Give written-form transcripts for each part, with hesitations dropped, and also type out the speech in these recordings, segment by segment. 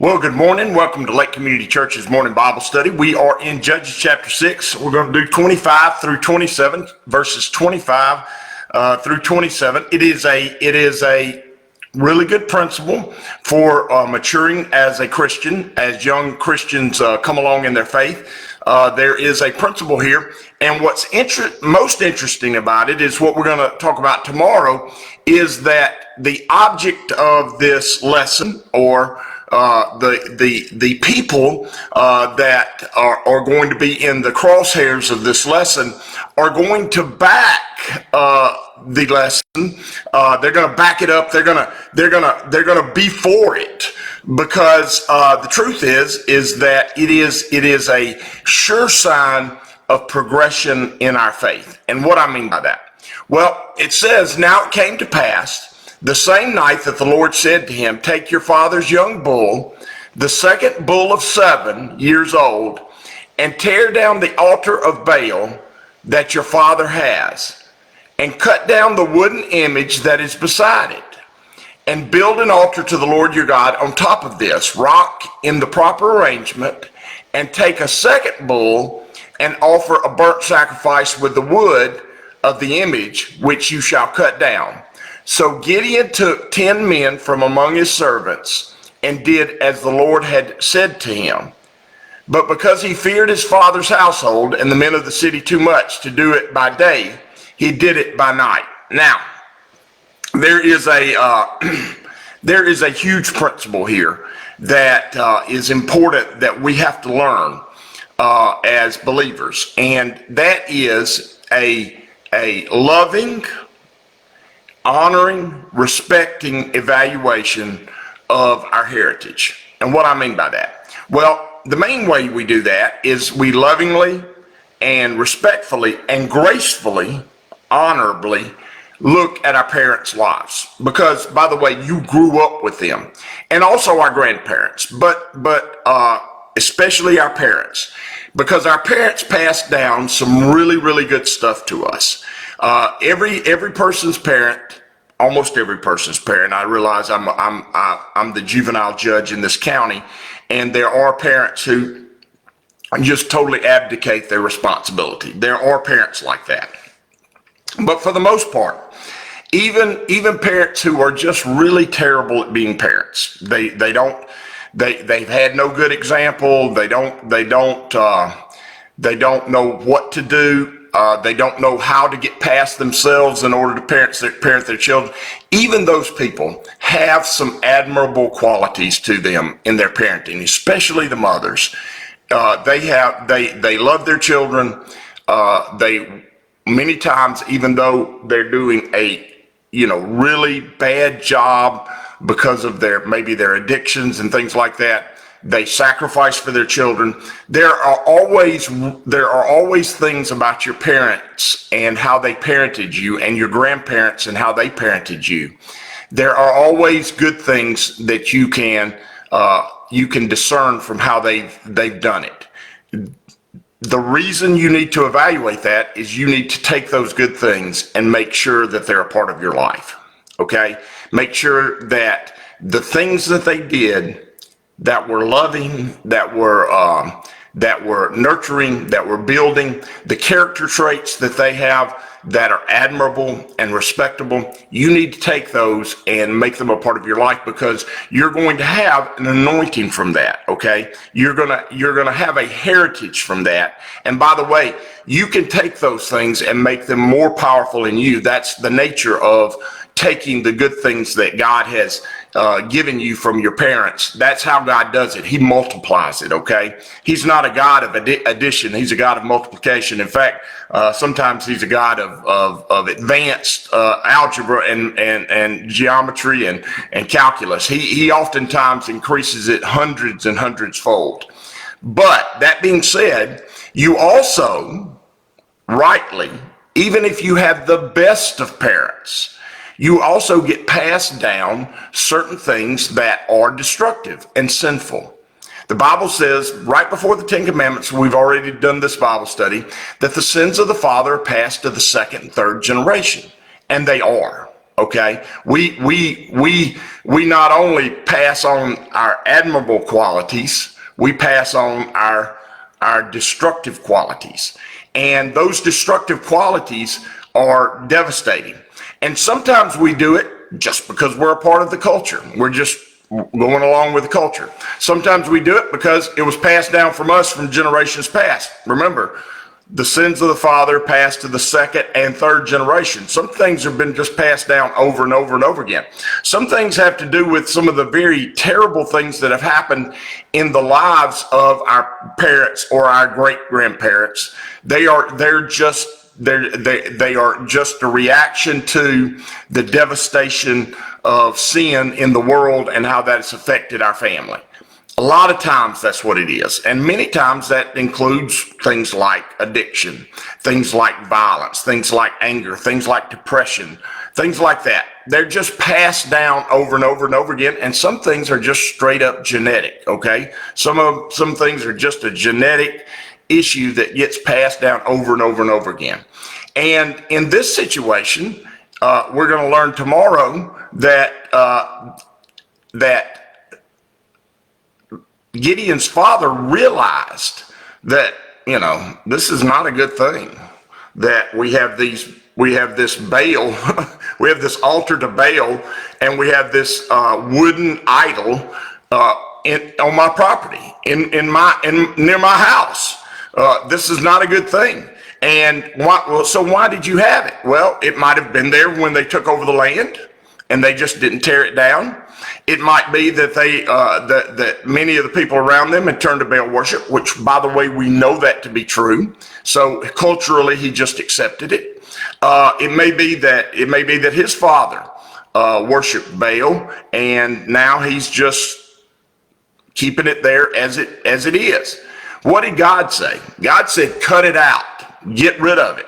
Well, good morning. Welcome to Lake Community Church's morning Bible study. We are in Judges chapter 6. We're going to do 25 through 27, verses 25 through 27. It is a really good principle for maturing as a Christian, as young Christians come along in their faith. There is a principle here, and what's most interesting about it is what we're going to talk about tomorrow, is that the object of this lesson, or the people that are going to be in the crosshairs of this lesson are going to back the lesson. They're going to back it up. They're going to be for it, because the truth is that it is a sure sign of progression in our faith. And what I mean by that, well, it says, "Now it came to pass the same night that the Lord said to him, take your father's young bull, the second bull of 7 years old, and tear down the altar of Baal that your father has, and cut down the wooden image that is beside it, and build an altar to the Lord your God on top of this rock in the proper arrangement, and take a second bull and offer a burnt sacrifice with the wood of the image which you shall cut down." So Gideon took 10 men from among his servants and did as the Lord had said to him. But because he feared his father's household and the men of the city too much to do it by day, he did it by night. Now, there is a huge principle here that is important that we have to learn as believers, and that is a loving, honoring, respecting evaluation of our heritage. And what I mean by that, well, the main way we do that is we lovingly and respectfully and gracefully, honorably look at our parents' lives, because, by the way, you grew up with them, and also our grandparents, but especially our parents, because our parents passed down some really good stuff to us. Every person's parent, almost every person's parent. I realize I'm the juvenile judge in this county, and there are parents who just totally abdicate their responsibility. There are parents like that, but for the most part, even parents who are just really terrible at being parents, they've had no good example. They don't know what to do. They don't know how to get past themselves in order to parent their children. Even those people have some admirable qualities to them in their parenting, especially the mothers. They love their children. They many times, even though they're doing a really bad job because of maybe their addictions and things like that, they sacrifice for their children. There are always things about your parents and how they parented you, and your grandparents and how they parented you. There are always good things that you can discern from how they've done it. The reason you need to evaluate that is you need to take those good things and make sure that they're a part of your life. Okay? Make sure that the things that they did that were loving, that were nurturing, that were building, the character traits that they have that are admirable and respectable, you need to take those and make them a part of your life, because you're going to have an anointing from that. Okay, you're gonna have a heritage from that. And by the way, you can take those things and make them more powerful in you. That's the nature of taking the good things that God has given you from your parents. That's how God does it. He multiplies it. Okay, He's not a God of addition. He's a God of multiplication. In fact, sometimes He's a God of advanced algebra and geometry and calculus. He oftentimes increases it hundreds and hundreds fold. But that being said, you also rightly, even if you have the best of parents, you also get passed down certain things that are destructive and sinful. The Bible says right before the Ten Commandments, we've already done this Bible study, that the sins of the father are passed to the second and third generation. And they are. Okay, we not only pass on our admirable qualities, we pass on our destructive qualities, and those destructive qualities are devastating. And sometimes we do it just because we're a part of the culture. We're just going along with the culture. Sometimes we do it because it was passed down from us from generations past. Remember, the sins of the father passed to the second and third generation. Some things have been just passed down over and over and over again. Some things have to do with some of the very terrible things that have happened in the lives of our parents or our great grandparents. They are just a reaction to the devastation of sin in the world and how that has affected our family. A lot of times that's what it is. And many times that includes things like addiction, things like violence, things like anger, things like depression, things like that. They're just passed down over and over and over again. And some things are just straight up genetic. Okay. Some things are just a genetic issue that gets passed down over and over and over again. And in this situation, we're going to learn tomorrow that Gideon's father realized that, this is not a good thing, that we have this Baal, we have this altar to Baal, and we have this wooden idol on my property, near my house. This is not a good thing. And why did you have it? Well, it might have been there when they took over the land and they just didn't tear it down. It might be that that many of the people around them had turned to Baal worship, which, by the way, we know that to be true. So culturally, he just accepted it. It may be that his father worshiped Baal, and now he's just keeping it there as it is. What did God say? God said, cut it out. Get rid of it.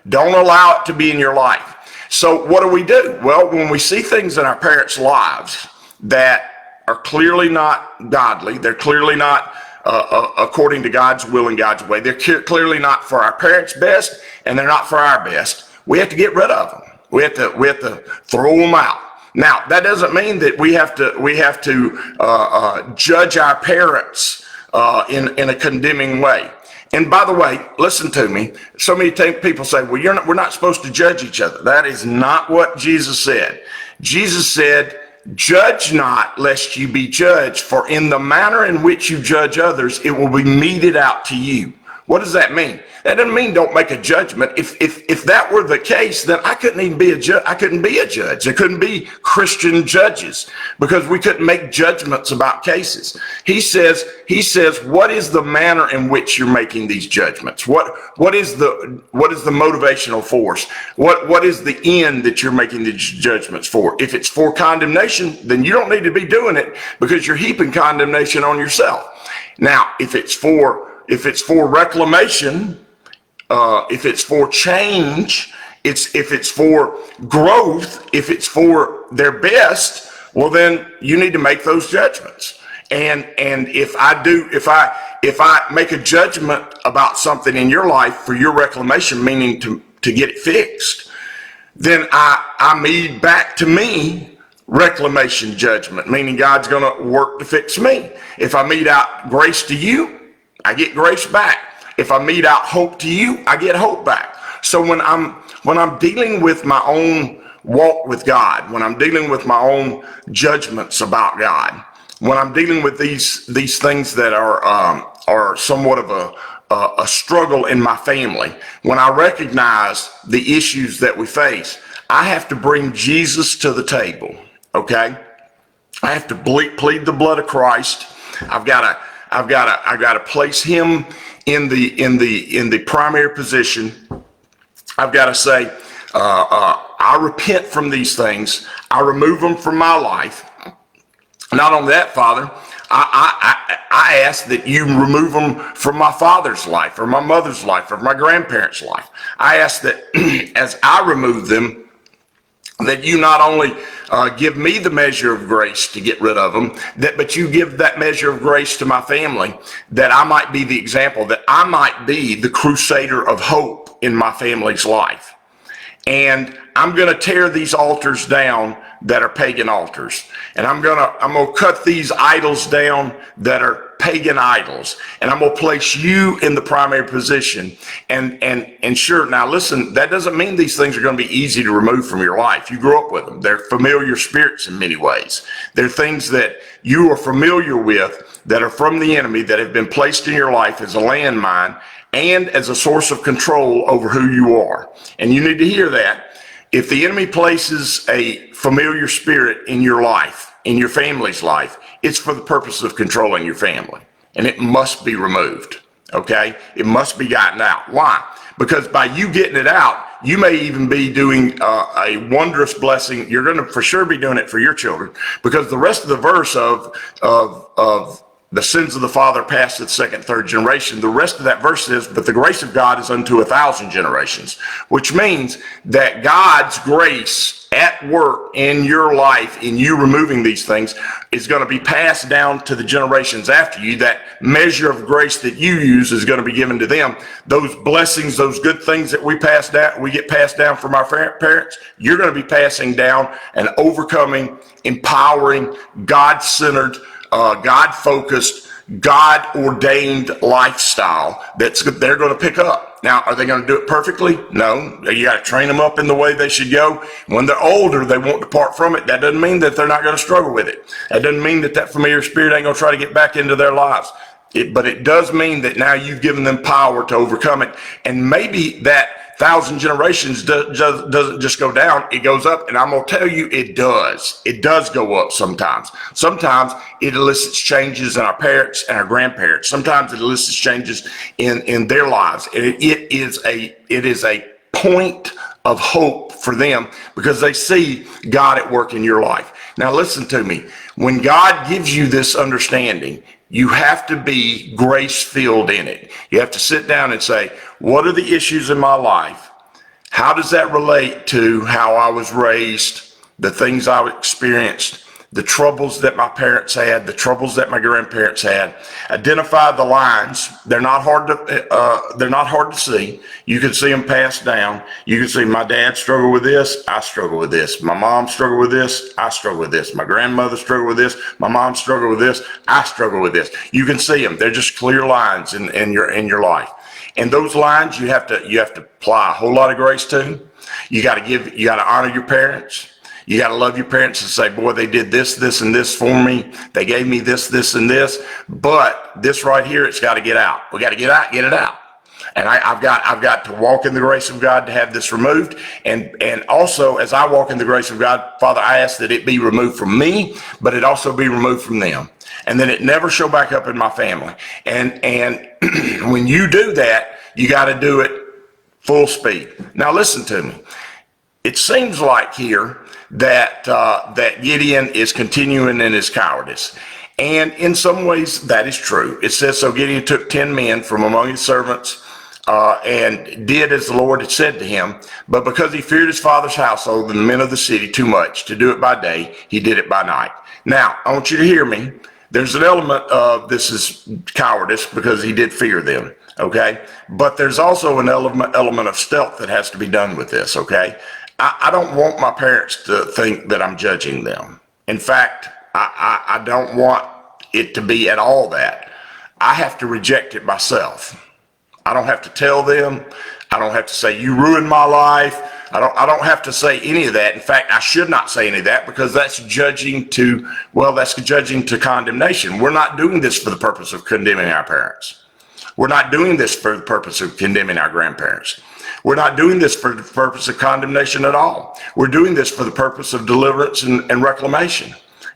Don't allow it to be in your life. So what do? Well, when we see things in our parents' lives that are clearly not godly, they're clearly not according to God's will and God's way, they're clearly not for our parents' best, and they're not for our best, we have to get rid of them. We have to throw them out. Now, that doesn't mean that we have to judge our parents in a condemning way. And by the way, listen to me. So many people say, well, we're not supposed to judge each other. That is not what Jesus said. Jesus said, judge not lest you be judged, for in the manner in which you judge others, it will be meted out to you. What does that mean? That doesn't mean don't make a judgment. If that were the case, then I couldn't even be a judge. I couldn't be a judge. There couldn't be Christian judges because we couldn't make judgments about cases. He says, what is the manner in which you're making these judgments? What is the motivational force? What is the end that you're making these judgments for? If it's for condemnation, then you don't need to be doing it because you're heaping condemnation on yourself. Now, if it's for reclamation, if it's for change, if it's for growth, if it's for their best, well, then you need to make those judgments. And if I make a judgment about something in your life for your reclamation, meaning to get it fixed, then I mete back to me reclamation judgment, meaning God's going to work to fix me. If I mete out grace to you, I get grace back. If I mete out hope to you, I get hope back. So when I'm dealing with my own walk with God, when I'm dealing with my own judgments about God, when I'm dealing with these things that are somewhat of a struggle in my family, when I recognize the issues that we face, I have to bring Jesus to the table. Okay, I have to plead the blood of Christ. I've got to place him in the primary position. I've got to say, I repent from these things. I remove them from my life. Not only that, Father, I ask that you remove them from my father's life or my mother's life or my grandparents' life. I ask that as I remove them, that you not only give me the measure of grace to get rid of them, but you give that measure of grace to my family, that I might be the example, that I might be the crusader of hope in my family's life. and I'm going to tear these altars down that are pagan altars. And I'm going to cut these idols down that are pagan idols. And I'm going to place you in the primary position. And sure, now listen, that doesn't mean these things are going to be easy to remove from your life. You grew up with them. They're familiar spirits in many ways. They're things that you are familiar with that are from the enemy that have been placed in your life as a landmine and as a source of control over who you are. And you need to hear that. If the enemy places a familiar spirit in your life, in your family's life, it's for the purpose of controlling your family. And it must be removed, okay? It must be gotten out. Why? Because by you getting it out, you may even be doing a wondrous blessing. You're going to for sure be doing it for your children, because the rest of the verse of the sins of the father passed to the second, third generation. The rest of that verse is, but the grace of God is unto 1,000 generations, which means that God's grace at work in your life, in you removing these things, is going to be passed down to the generations after you. That measure of grace that you use is going to be given to them. Those blessings, those good things that we get passed down from our parents, you're going to be passing down an overcoming, empowering, God-centered, God-focused, God-ordained lifestyle they're going to pick up. Now, are they going to do it perfectly? No. You got to train them up in the way they should go. When they're older, they won't depart from it. That doesn't mean that they're not going to struggle with it. That doesn't mean that familiar spirit ain't going to try to get back into their lives. But it does mean that now you've given them power to overcome it. And maybe that 1,000 generations doesn't just go down, it goes up. And I'm going to tell you, it does. It does go up sometimes. Sometimes it elicits changes in our parents and our grandparents. Sometimes it elicits changes in their lives. It is a point of hope for them because they see God at work in your life. Now listen to me. When God gives you this understanding, you have to be grace-filled in it. You have to sit down and say, what are the issues in my life? How does that relate to how I was raised, the things I experienced, the troubles that my parents had, the troubles that my grandparents had? Identify the lines. They're not hard to see. You can see them passed down. You can see my dad struggled with this. I struggle with this. My mom struggled with this. I struggle with this. My grandmother struggled with this. My mom struggled with this. I struggle with this. You can see them. They're just clear lines in your life. And those lines you have to apply a whole lot of grace to. You got to honor your parents. You got to love your parents and say, boy, they did this, this, and this for me. They gave me this, this, and this. But this right here, it's got to get out. We got to get it out. And I've got to walk in the grace of God to have this removed. And also, as I walk in the grace of God, Father, I ask that it be removed from me, but it also be removed from them. And then it never show back up in my family. And when you do that, you got to do it full speed. Now listen to me. It seems like here that Gideon is continuing in his cowardice. And in some ways that is true. It says, so Gideon took 10 men from among his servants and did as the Lord had said to him. But because he feared his father's household and the men of the city too much to do it by day, he did it by night. Now, I want you to hear me. There's an element of this is cowardice because he did fear them, okay? But there's also an element of stealth that has to be done with this, okay? I don't want my parents to think that I'm judging them. In fact, I don't want it to be at all that. I have to reject it myself. I don't have to tell them. I don't have to say, you ruined my life. I don't have to say any of that. In fact, I should not say any of that because that's judging to condemnation. We're not doing this for the purpose of condemning our parents. We're not doing this for the purpose of condemning our grandparents. We're not doing this for the purpose of condemnation at all. We're doing this for the purpose of deliverance and reclamation.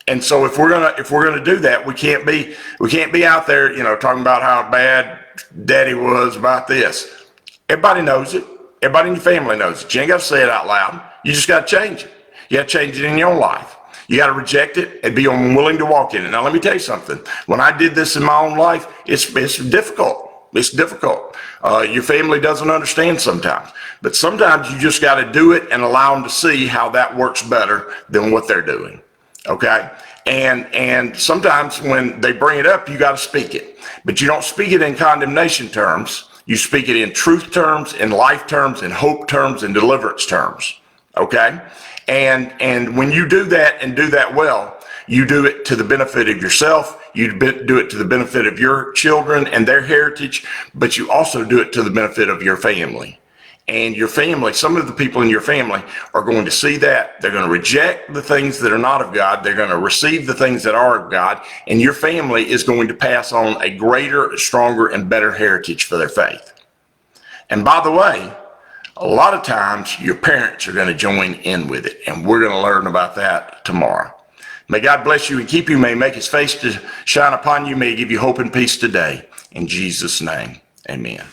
And so if we're gonna do that, we can't be out there, talking about how bad daddy was about this. Everybody knows it. Everybody in your family knows it. You ain't got to say it out loud. You just got to change it. You got to change it in your own life. You got to reject it and be unwilling to walk in it. Now, let me tell you something. When I did this in my own life, it's difficult. It's difficult. Your family doesn't understand sometimes. But sometimes you just got to do it and allow them to see how that works better than what they're doing. Okay? And sometimes when they bring it up, you got to speak it. But you don't speak it in condemnation terms. You speak it in truth terms, in life terms, in hope terms, in deliverance terms. Okay? And when you do that and do that well, you do it to the benefit of yourself. You do it to the benefit of your children and their heritage, but you also do it to the benefit of your family. And your family, some of the people in your family are going to see that. They're going to reject the things that are not of God. They're going to receive the things that are of God. And your family is going to pass on a greater, stronger, and better heritage for their faith. And by the way, a lot of times your parents are going to join in with it. And we're going to learn about that tomorrow. May God bless you and keep you. May he make his face to shine upon you. May he give you hope and peace today. In Jesus' name, amen.